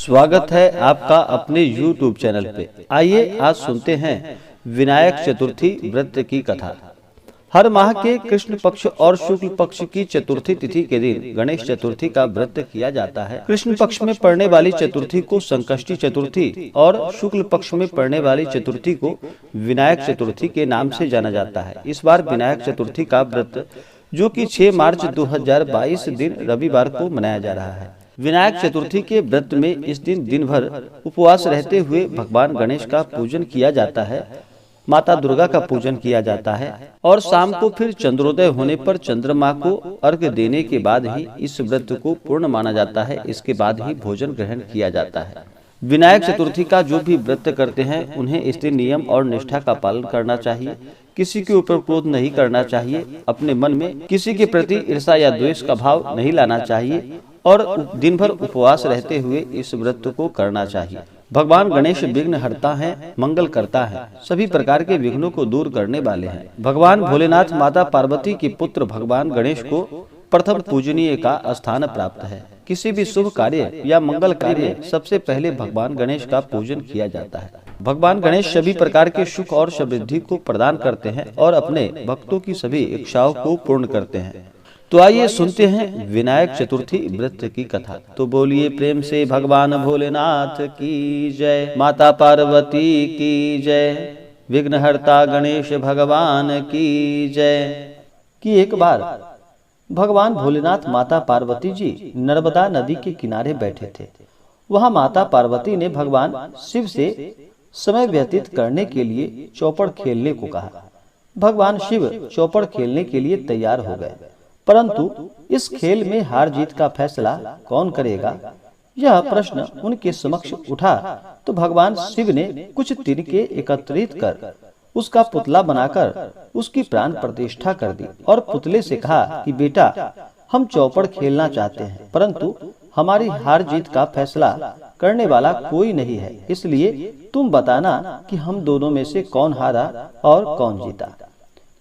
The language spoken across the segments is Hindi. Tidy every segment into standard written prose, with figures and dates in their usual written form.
स्वागत है आपका अपने YouTube चैनल पे। आइए आज सुनते हैं विनायक चतुर्थी व्रत की कथा। हर माह के कृष्ण पक्ष और शुक्ल पक्ष की चतुर्थी तिथि के दिन गणेश चतुर्थी का व्रत किया जाता है। कृष्ण पक्ष में पड़ने वाली चतुर्थी को संकष्टी चतुर्थी और शुक्ल पक्ष में पड़ने वाली चतुर्थी को विनायक चतुर्थी के नाम से जाना जाता है। इस बार विनायक चतुर्थी का व्रत जो कि 6 मार्च 2022 दिन रविवार को मनाया जा रहा है। विनायक चतुर्थी के व्रत में इस दिन दिन भर उपवास रहते हुए भगवान गणेश का पूजन किया जाता है, माता दुर्गा का पूजन किया जाता है और शाम को फिर चंद्रोदय होने पर चंद्रमा को अर्घ्य देने के बाद ही इस व्रत को पूर्ण माना जाता है। इसके बाद ही भोजन ग्रहण किया जाता है। विनायक चतुर्थी का जो भी व्रत करते हैं उन्हें इस दिन नियम और निष्ठा का पालन करना चाहिए। किसी के ऊपर क्रोध नहीं करना चाहिए। अपने मन में किसी के प्रति ईर्ष्या या द्वेष का भाव नहीं लाना चाहिए और दिन भर उपवास रहते हुए इस व्रत को करना चाहिए। भगवान गणेश विघ्न हरता है, मंगल करता है, सभी प्रकार के विघ्नों को दूर करने वाले हैं। भगवान भोलेनाथ माता पार्वती के पुत्र भगवान गणेश को प्रथम पूजनीय का स्थान प्राप्त है। किसी भी शुभ कार्य या मंगल कार्य सबसे पहले भगवान गणेश का पूजन किया जाता है। भगवान गणेश सभी प्रकार के सुख और समृद्धि को प्रदान करते हैं और अपने भक्तों की सभी इच्छाओं को पूर्ण करते हैं। तो आइए सुनते हैं विनायक चतुर्थी व्रत की कथा। तो बोलिए प्रेम से भगवान भोलेनाथ की जय, माता पार्वती की जय, विघ्नहर्ता गणेश भगवान की जय। कि एक बार भगवान भोलेनाथ माता पार्वती जी नर्मदा नदी के किनारे बैठे थे। वहां माता पार्वती ने भगवान शिव से समय व्यतीत करने के लिए चौपड़ खेलने को कहा। भगवान शिव चौपड़ खेलने के लिए तैयार हो गए, परंतु इस खेल में हार जीत का फैसला कौन करेगा, यह प्रश्न उनके समक्ष उठा। तो भगवान शिव ने कुछ तिनके एकत्रित कर उसका पुतला बनाकर उसकी प्राण प्रतिष्ठा कर दी और पुतले से कहा कि बेटा, हम चौपड़ खेलना चाहते हैं, परंतु हमारी हार जीत का फैसला करने वाला कोई नहीं है, इसलिए तुम बताना कि हम दोनों में से कौन हारा और कौन जीता।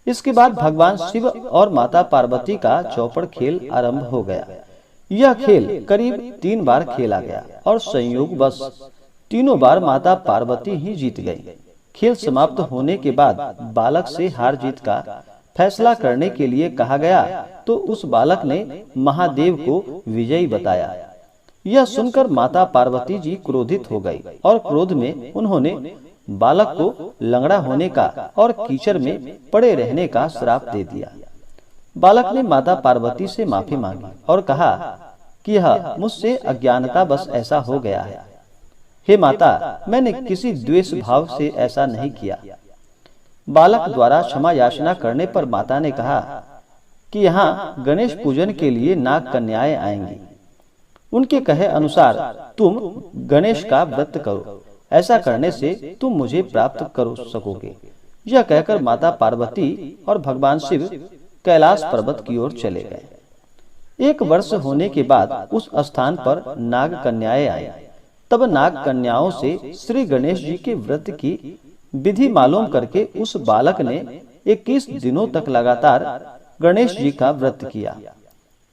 इसके बाद भगवान शिव और माता पार्वती का चौपड़ खेल आरंभ हो गया। यह खेल करीब 3 बार खेला गया और संयोगवश तीनों बार माता पार्वती ही जीत गई। खेल समाप्त होने के बाद बालक से हार जीत का फैसला करने के लिए कहा गया, तो उस बालक ने महादेव को विजयी बताया। यह सुनकर माता पार्वती जी क्रोधित हो गई और क्रोध में उन्होंने बालक को लंगड़ा होने का और कीचड़ में पड़े रहने का श्राप दे दिया। बालक ने माता पार्वती से माफी मांगी और कहा कि यह मुझसे अज्ञानता बस ऐसा हो गया है। हे माता, मैंने किसी द्वेष भाव से ऐसा नहीं किया। बालक द्वारा क्षमा याचना करने पर माता ने कहा कि यहाँ गणेश पूजन के लिए नाग कन्याएं आएंगी। उनके कहे अनुसार तुम गणेश का व्रत करो, ऐसा करने से तुम मुझे प्राप्त कर सकोगे। यह कहकर माता पार्वती और भगवान शिव कैलाश पर्वत की ओर चले गए। 1 वर्ष होने के बाद उस स्थान पर नाग कन्याएं आई। तब नाग कन्याओं से श्री गणेश जी के व्रत की विधि मालूम करके उस बालक ने 21 दिनों तक लगातार गणेश जी का व्रत किया।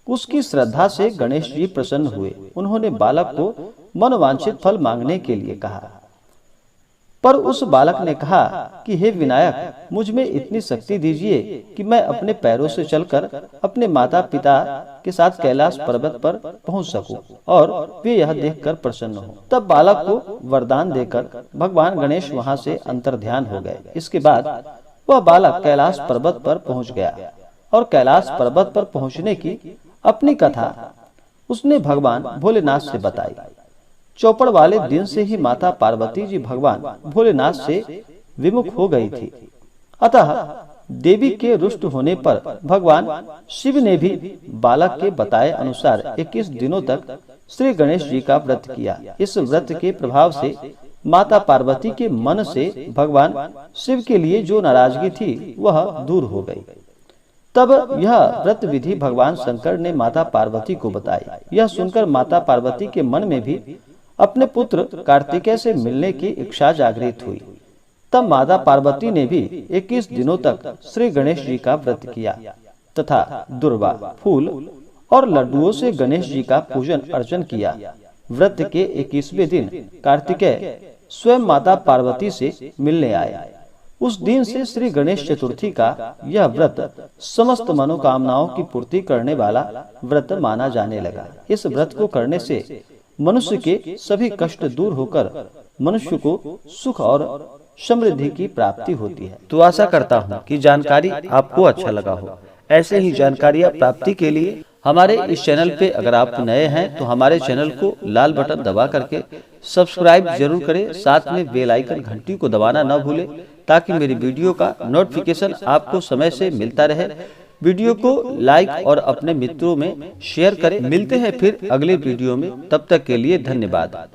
उसकी श्रद्धा से गणेश जी प्रसन्न हुए। उन्होंने बालक को मनोवांछित फल मांगने के लिए कहा, पर उस बालक ने कहा कि हे विनायक, मुझ में इतनी शक्ति दीजिए कि मैं अपने पैरों से चलकर अपने माता पिता के साथ कैलाश पर्वत पर पहुंच सकूं और वे यह देखकर प्रसन्न हो। तब बालक को वरदान देकर भगवान गणेश वहां से अंतर्ध्यान हो गए। इसके बाद वह बालक कैलाश पर्वत पर पहुंच गया और कैलाश पर्वत पर पहुंचने की अपनी कथा उसने भगवान भोलेनाथ से बताई। चौपड़ वाले दिन से ही माता पार्वती जी भगवान भोलेनाथ से विमुख हो गई थी। अतः देवी के रुष्ट होने पर भगवान शिव ने भी बालक के बताए अनुसार 21 दिनों तक श्री गणेश जी का व्रत किया। इस व्रत के प्रभाव से माता पार्वती के मन से भगवान शिव के लिए जो नाराजगी थी वह दूर हो गई। तब यह व्रत विधि भगवान शंकर ने माता पार्वती को बताई। यह सुनकर माता पार्वती के मन में भी अपने पुत्र कार्तिकेय से मिलने की इच्छा जागृत हुई। तब माता पार्वती ने भी 21 दिनों तक श्री गणेश जी का व्रत किया तथा दुर्वा, फूल और लड्डुओं से गणेश जी का पूजन अर्चन किया। व्रत के 21वें दिन कार्तिकेय स्वयं माता पार्वती से मिलने आए। उस दिन से श्री गणेश चतुर्थी का यह व्रत समस्त मनोकामनाओं की पूर्ति करने वाला व्रत माना जाने लगा। इस व्रत को करने से मनुष्य के सभी कष्ट दूर होकर मनुष्य को सुख और समृद्धि की प्राप्ति होती है। तो आशा करता हूँ कि जानकारी आपको अच्छा लगा हो। ऐसे ही जानकारियाँ प्राप्ति के लिए हमारे इस चैनल पे अगर आप नए हैं तो हमारे चैनल को लाल बटन दबा करके सब्सक्राइब जरूर करें। साथ में बेल आइकन घंटी को दबाना न भूलें ताकि मेरी वीडियो का नोटिफिकेशन आपको समय से मिलता रहे। वीडियो को लाइक और अपने मित्रों में शेयर करें। मिलते हैं फिर अगले वीडियो में, तब तक के लिए धन्यवाद।